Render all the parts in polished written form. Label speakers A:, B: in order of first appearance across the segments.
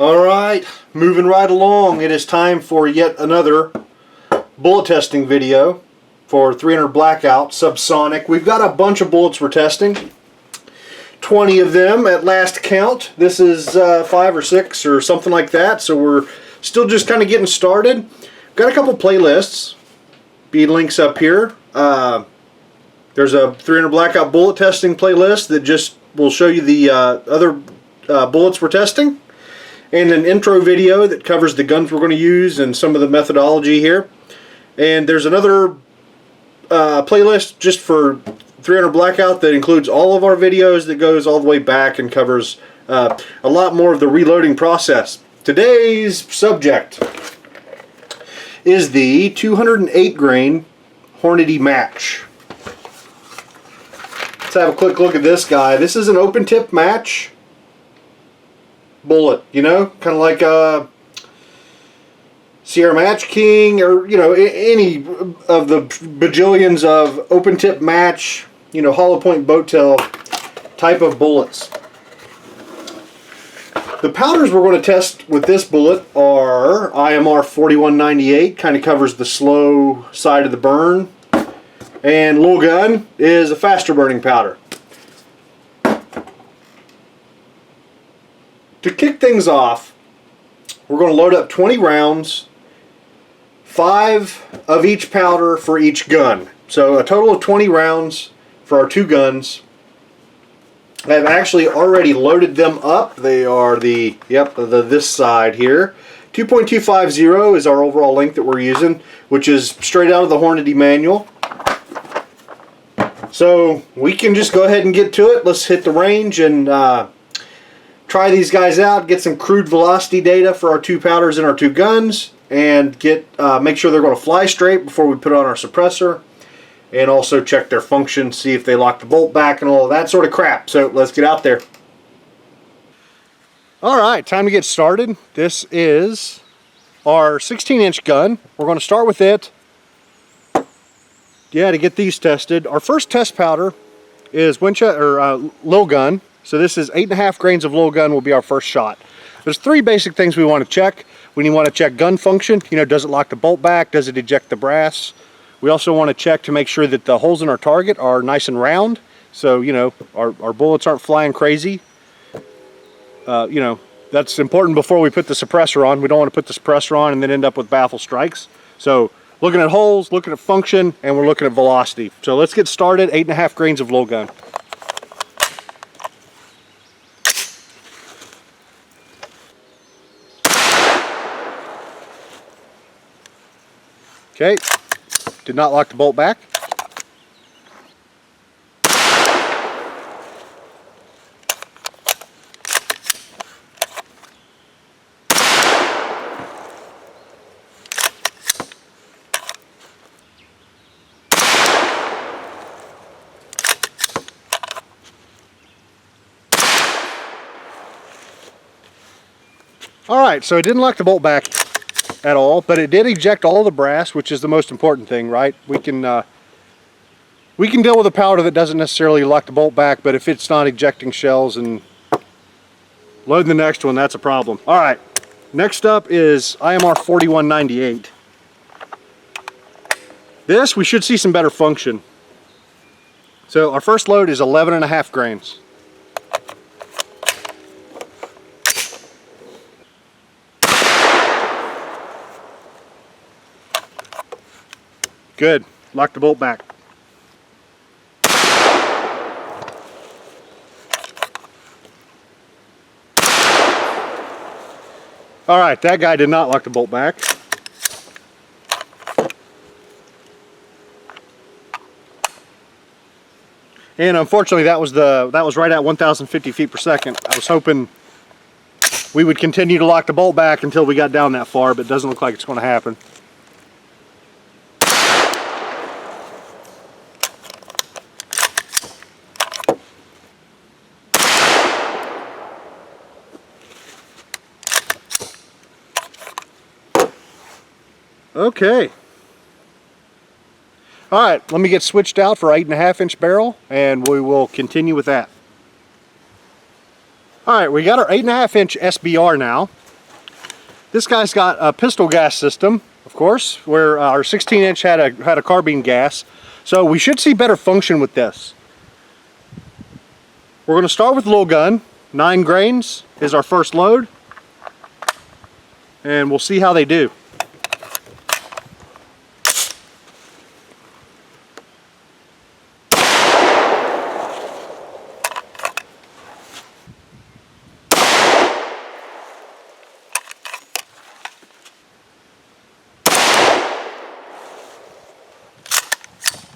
A: Alright, moving right along. It is time for yet another bullet testing video for 300 Blackout Subsonic. We've got a bunch of bullets we're testing. 20 of them at last count. This is 5 or 6 or something like that, so we're still just kind of getting started. Got a couple playlists. Be links up here. There's a 300 Blackout bullet testing playlist that just will show you the other bullets we're testing, and an intro video that covers the guns we're going to use and some of the methodology here. And there's another playlist just for 300 Blackout that includes all of our videos, that goes all the way back and covers a lot more of the reloading process. Today's subject is the 208 grain Hornady match. Let's have a quick look at this guy. This is an open tip match bullet, you know, kind of like a Sierra Match King, or any of the bajillions of open tip match, hollow point boat tail type of bullets. The powders we're going to test with this bullet are IMR 4198, kind of covers the slow side of the burn, and Lil Gun is a faster burning powder. To kick things off, we're going to load up 20 rounds, 5 of each powder for each gun. So a total of 20 rounds for our 2 guns. I've actually already loaded them up. They are this side here. 2.250 is our overall length that we're using, which is straight out of the Hornady manual. So we can just go ahead and get to it. Let's hit the range and try these guys out, get some crude velocity data for our 2 powders and our 2 guns, and make sure they're going to fly straight before we put on our suppressor, and also check their function, see if they lock the bolt back and all of that sort of crap. So let's get out there. Alright, time to get started. This is our 16-inch gun. We're going to start with it. To get these tested. Our first test powder is Lil Gun. So this is 8.5 grains of Lil Gun will be our first shot. There's 3 basic things we want to check. We want to check gun function. Does it lock the bolt back? Does it eject the brass? We also want to check to make sure that the holes in our target are nice and round. So, our bullets aren't flying crazy. That's important before we put the suppressor on. We don't want to put the suppressor on and then end up with baffle strikes. So, looking at holes, looking at function, and we're looking at velocity. So let's get started. 8.5 grains of Lil Gun. Okay, did not lock the bolt back. Alright, so it didn't lock the bolt back at all, but it did eject all the brass, which is the most important thing, right? We can deal with a powder that doesn't necessarily lock the bolt back, but if it's not ejecting shells and loading the next one, that's a problem. Alright, next up is IMR 4198. This, we should see some better function. So our first load is 11.5 grains. Good. Lock the bolt back. Alright, that guy did not lock the bolt back. And unfortunately that was right at 1,050 feet per second. I was hoping we would continue to lock the bolt back until we got down that far, but it doesn't look like it's going to happen. Okay. Alright, let me get switched out for 8.5-inch barrel and we will continue with that. Alright, we got our 8.5-inch SBR now. This guy's got a pistol gas system, of course, where our 16-inch had a carbine gas. So we should see better function with this. We're going to start with the little gun. 9 grains is our first load. And we'll see how they do.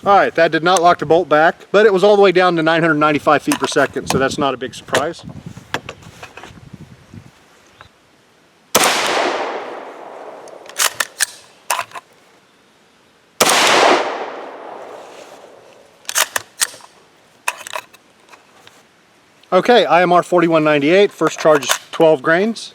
A: Alright, that did not lock the bolt back, but it was all the way down to 995 feet per second, so that's not a big surprise. Okay, IMR 4198, first charge is 12 grains.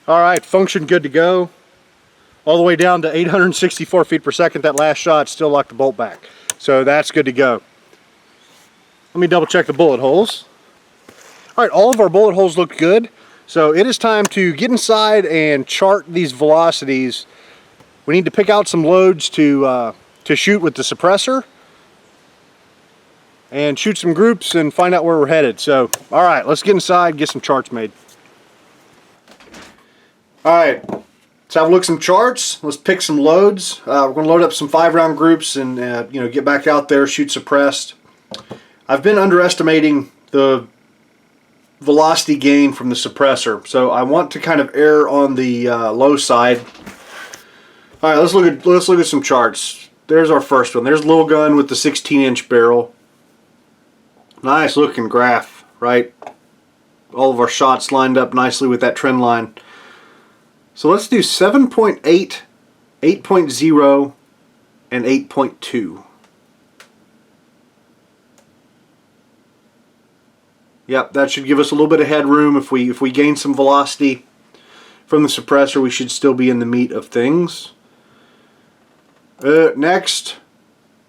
A: Alright, function good to go. All the way down to 864 feet per second. That last shot still locked the bolt back. So that's good to go. Let me double check the bullet holes. Alright, all of our bullet holes look good. So it is time to get inside and chart these velocities. We need to pick out some loads to shoot with the suppressor. And shoot some groups and find out where we're headed. So, alright, let's get inside, get some charts made. Alright, let's have a look at some charts. Let's pick some loads. We're going to load up some 5-round groups and get back out there, shoot suppressed. I've been underestimating the velocity gain from the suppressor, so I want to kind of err on the low side. Alright, let's look at some charts. There's our first one. There's Lil Gun with the 16-inch barrel. Nice looking graph, right? All of our shots lined up nicely with that trend line. So let's do 7.8, 8.0, and 8.2. Yep, that should give us a little bit of headroom. If we gain some velocity from the suppressor, we should still be in the meat of things. Next,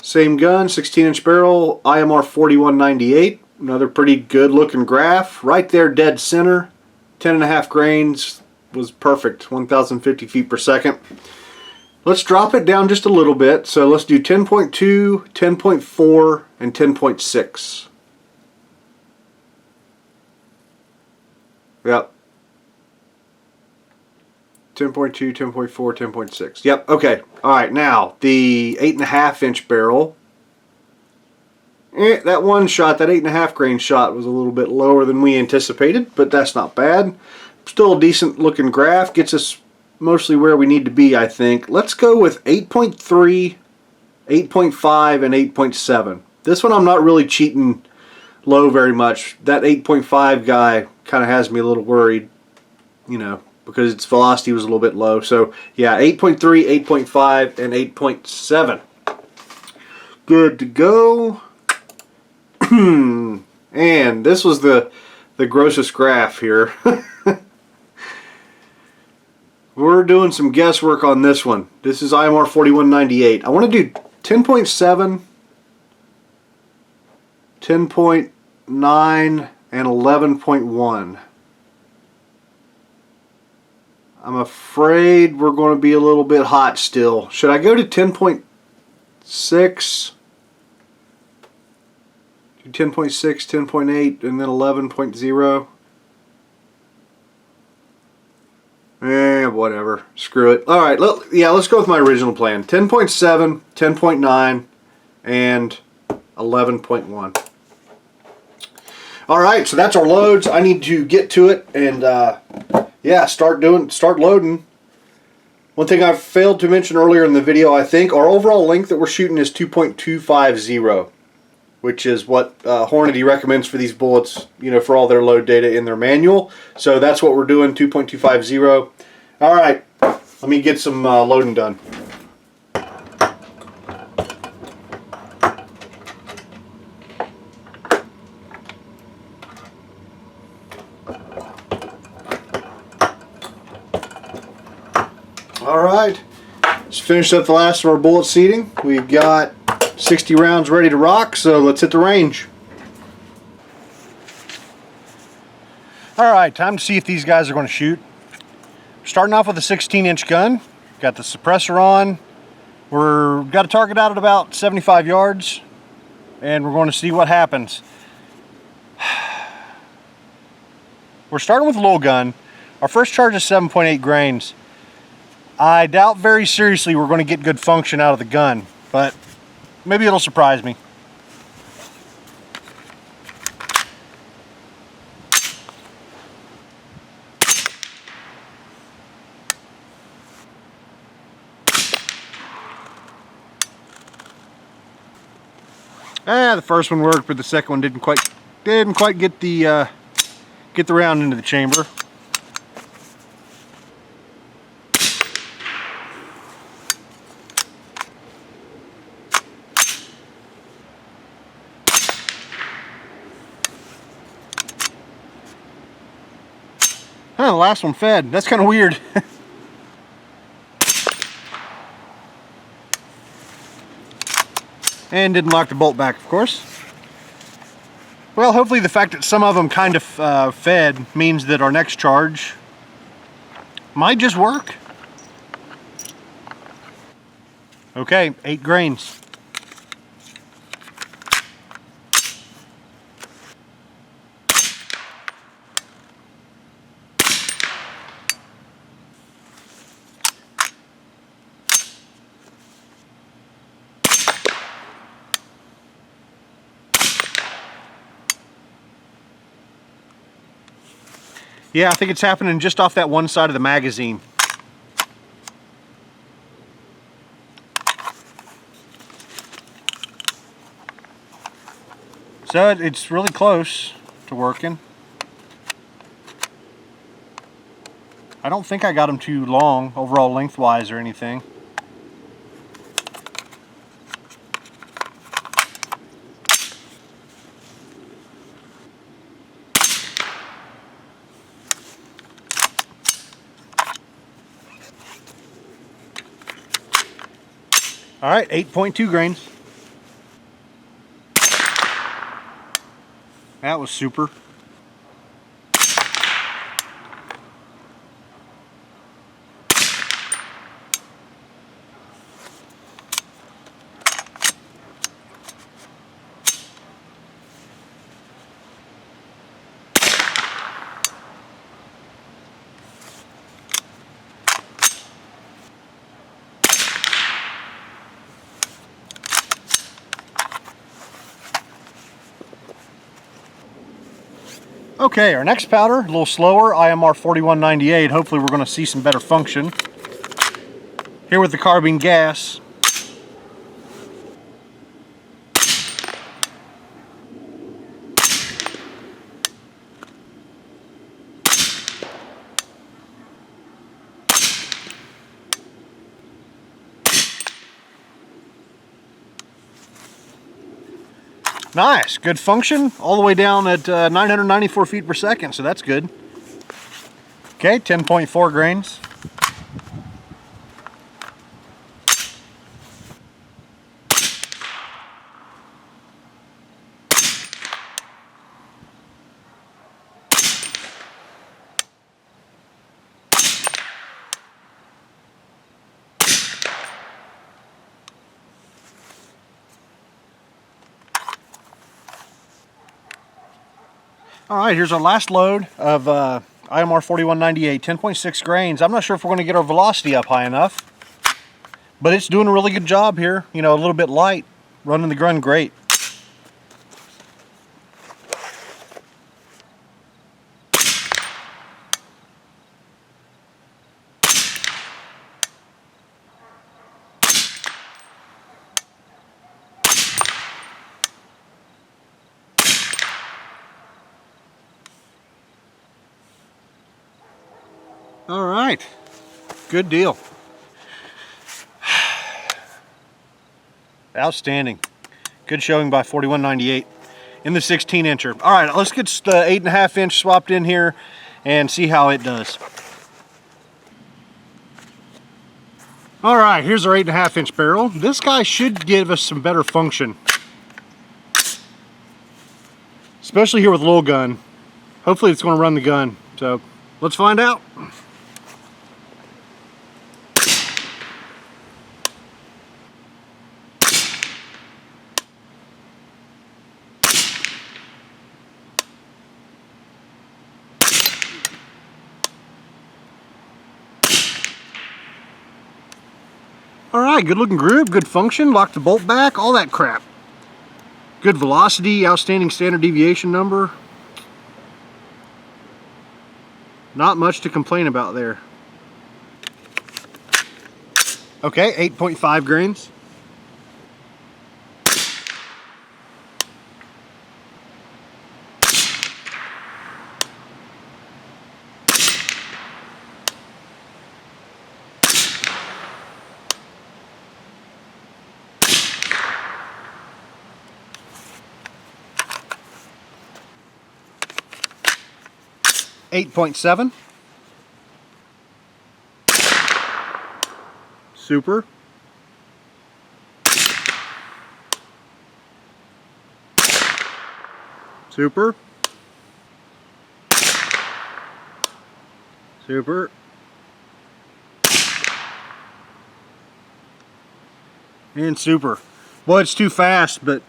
A: same gun, 16-inch barrel, IMR 4198. Another pretty good looking graph. Right there, dead center. 10.5 grains. Was perfect, 1,050 feet per second. Let's drop it down just a little bit. So let's do 10.2, 10.4, and 10.6. Yep. 10.2, 10.4, 10.6. Yep, okay. Alright, now the 8.5-inch barrel. That one shot, that 8.5 grain shot, was a little bit lower than we anticipated, but that's not bad. Still a decent looking graph, gets us mostly where we need to be, I think. Let's go with 8.3, 8.5, and 8.7. This one I'm not really cheating low very much. That 8.5 guy kind of has me a little worried, because its velocity was a little bit low. So yeah, 8.3, 8.5, and 8.7. Good to go. And this was the grossest graph here. We're doing some guesswork on this one. This is IMR 4198. I want to do 10.7, 10.9, and 11.1. I'm afraid we're going to be a little bit hot still. Should I go to 10.6? Do 10.6, 10.8, and then 11.0? Whatever. Screw it. Alright, let's go with my original plan. 10.7, 10.9, and 11.1. Alright, so that's our loads. I need to get to it and start loading. One thing I failed to mention earlier in the video, I think, our overall length that we're shooting is 2.250, which is what Hornady recommends for these bullets, for all their load data in their manual. So that's what we're doing, 2.250. Alright, Let me get some loading done. Alright, just finished up the last of our bullet seating. We've got 60 rounds ready to rock, so let's hit the range. Alright, time to see if these guys are going to shoot. Starting off with a 16-inch gun. Got the suppressor on. We've got a target out at about 75 yards, and we're going to see what happens. We're starting with a little gun. Our first charge is 7.8 grains. I doubt very seriously we're going to get good function out of the gun, but maybe it'll surprise me. The first one worked, but the second one didn't quite get the round into the chamber. The last one fed. That's kind of weird. And didn't lock the bolt back, of course. Well, hopefully the fact that some of them kind of fed means that our next charge might just work. Okay, 8 grains. Yeah, I think it's happening just off that one side of the magazine. So it's really close to working. I don't think I got them too long overall lengthwise or anything. All right, 8.2 grains. That was super. Okay, our next powder, a little slower, IMR 4198. Hopefully we're going to see some better function. Here with the carbine gas. Nice, good function, all the way down at 994 feet per second, so that's good. Okay, 10.4 grains. All right, here's our last load of IMR 4198, 10.6 grains. I'm not sure if we're going to get our velocity up high enough, but it's doing a really good job here. You know, a little bit light, running the gun great. All right, good deal. Outstanding. Good showing by 4198 in the 16-incher. All right, let's get the 8.5-inch swapped in here and see how it does. All right, here's our 8.5-inch barrel. This guy should give us some better function, especially here with little gun. Hopefully it's going to run the gun. So let's find out. Alright, good looking groove, good function, lock the bolt back, all that crap. Good velocity, outstanding standard deviation number. Not much to complain about there. Okay, 8.5 grains. .7. Super. Super. Super. And super. Well, it's too fast, but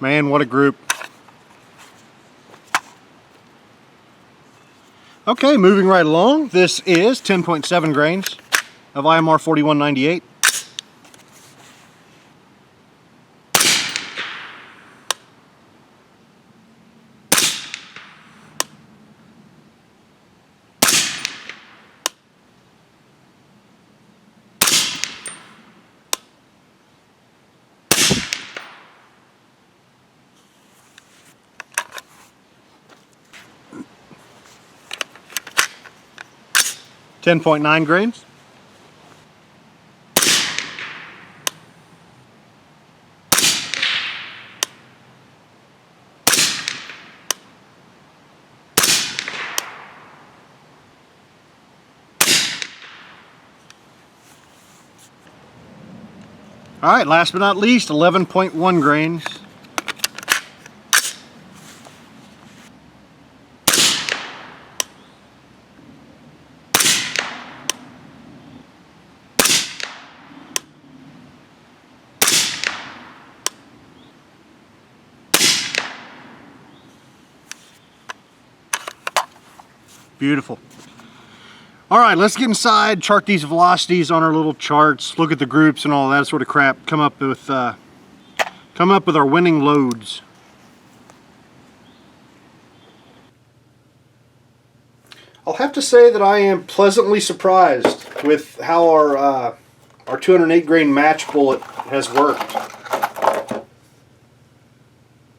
A: man, what a group. Okay, moving right along. This is 10.7 grains of IMR 4198. .9 grains. All right, last but not least, 11.1 grains. Beautiful. All right, let's get inside, chart these velocities on our little charts, look at the groups and all that sort of crap, come up with our winning loads. I'll have to say that I am pleasantly surprised with how our 208 grain match bullet has worked.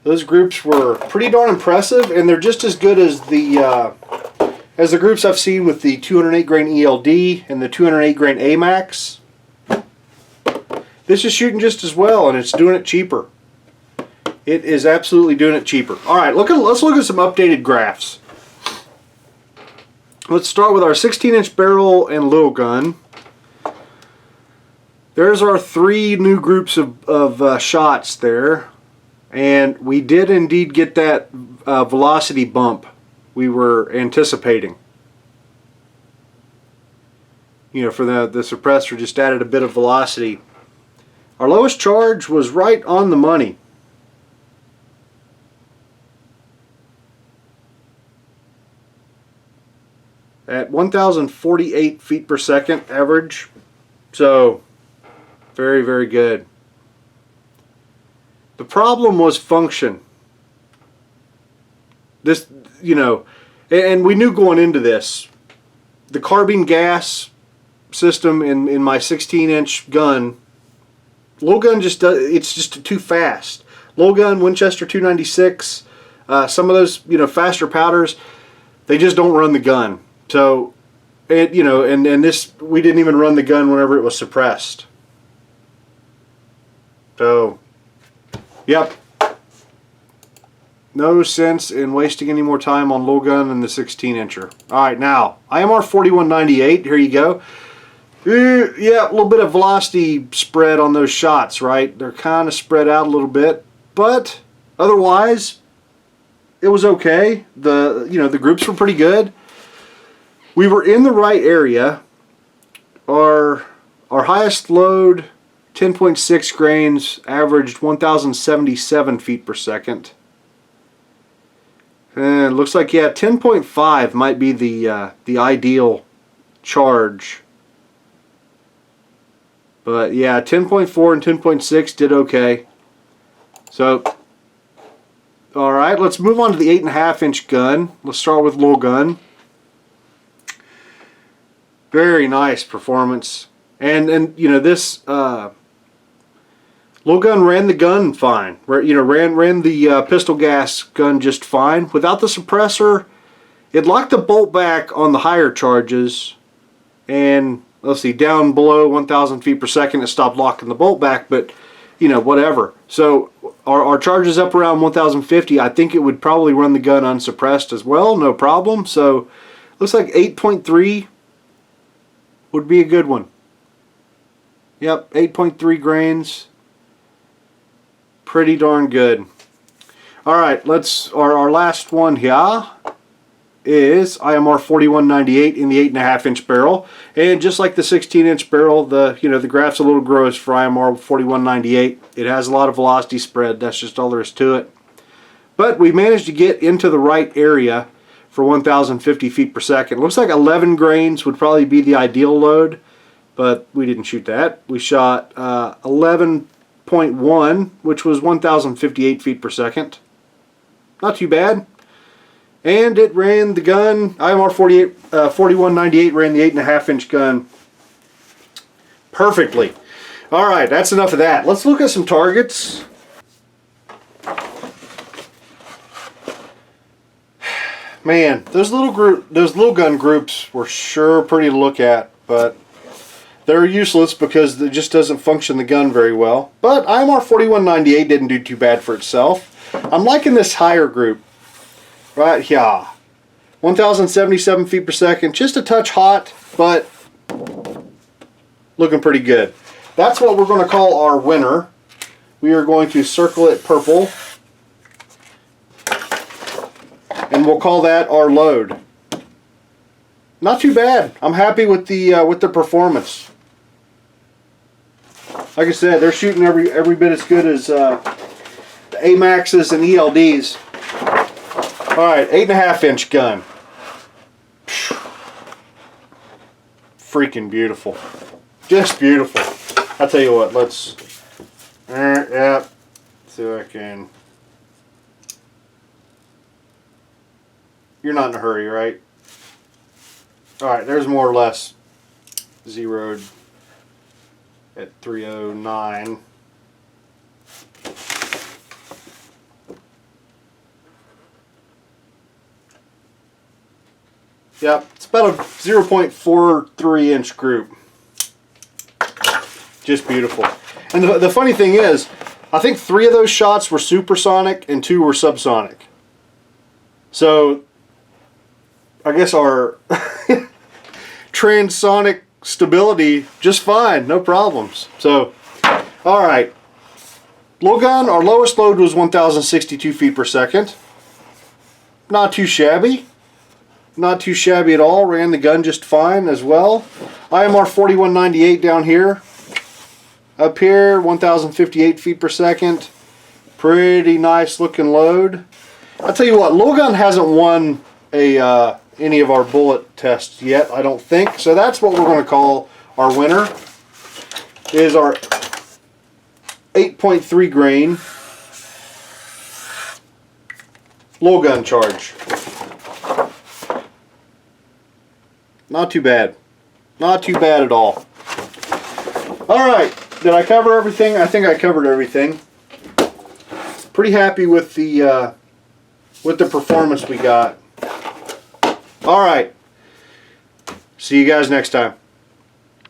A: Those groups were pretty darn impressive, and they're just as good as the groups I've seen with the 208 grain ELD and the 208 grain AMAX. This is shooting just as well, and it's doing it cheaper. It is absolutely doing it cheaper. All right, let's look at some updated graphs. Let's start with our 16-inch barrel and little gun. There's our 3 new groups of shots there, and we did indeed get that velocity bump we were anticipating. You know, for the suppressor just added a bit of velocity. Our lowest charge was right on the money. At 1,048 feet per second average. So, very, very good. The problem was function. This, you know, and we knew going into this, the carbine gas system in my 16-inch gun, low gun just does, it's just too fast. Low gun, Winchester 296, some of those, you know, faster powders, they just don't run the gun. So, you know, and this, we didn't even run the gun whenever it was suppressed. So, yep. No sense in wasting any more time on low gun and the 16-incher. Alright, now, IMR 4198, here you go. Yeah, a little bit of velocity spread on those shots, right? They're kind of spread out a little bit, but otherwise, it was okay. The groups were pretty good. We were in the right area. Our highest load, 10.6 grains, averaged 1,077 feet per second. And it looks like, yeah, 10.5 might be the ideal charge. But yeah, 10.4 and 10.6 did okay. So, alright, let's move on to the 8.5-inch gun. Let's start with low gun. Very nice performance. And you know, this low gun ran the gun fine. You know, ran the pistol gas gun just fine. Without the suppressor, it locked the bolt back on the higher charges. And let's see, down below 1,000 feet per second, it stopped locking the bolt back. But you know, whatever. So our charges up around 1,050. I think it would probably run the gun unsuppressed as well, no problem. So looks like 8.3 would be a good one. Yep, 8.3 grains. Pretty darn good. Alright, our last one here is IMR 4198 in the 8.5-inch barrel. And just like the 16-inch barrel, the graph's a little gross for IMR 4198. It has a lot of velocity spread. That's just all there is to it. But we managed to get into the right area for 1,050 feet per second. Looks like 11 grains would probably be the ideal load, but we didn't shoot that. We shot 11.1, which was 1,058 feet per second. Not too bad. And it ran the gun, IMR 4198 ran the 8.5-inch gun perfectly. Alright, that's enough of that. Let's look at some targets. Man, those little gun groups were sure pretty to look at, but they're useless because it just doesn't function the gun very well. But IMR 4198 didn't do too bad for itself. I'm liking this higher group right here. 1,077 feet per second, just a touch hot, but looking pretty good. That's what we're going to call our winner. We are going to circle it purple. And we'll call that our load. Not too bad. I'm happy with the performance. Like I said, they're shooting every bit as good as the AMAXs and ELDs. All right, 8.5-inch gun. Freaking beautiful. Just beautiful. I'll tell you what. Let's. Yeah. See if I can. You're not in a hurry, right? Alright, there's more or less zeroed at 309. Yep, it's about a 0.43 inch group. Just beautiful. And the funny thing is, I think 3 of those shots were supersonic and 2 were subsonic. So I guess our transonic stability just fine, no problems. So, alright. Low gun, our lowest load was 1,062 feet per second. Not too shabby. Not too shabby at all. Ran the gun just fine as well. IMR 4198 down here. Up here, 1,058 feet per second. Pretty nice looking load. I'll tell you what, low gun hasn't won any of our bullet tests yet, I don't think. So that's what we're going to call our winner. Is our 8.3 grain low gun charge. Not too bad. Not too bad at all. Alright, did I cover everything? I think I covered everything. Pretty happy with the performance we got. Alright. See you guys next time.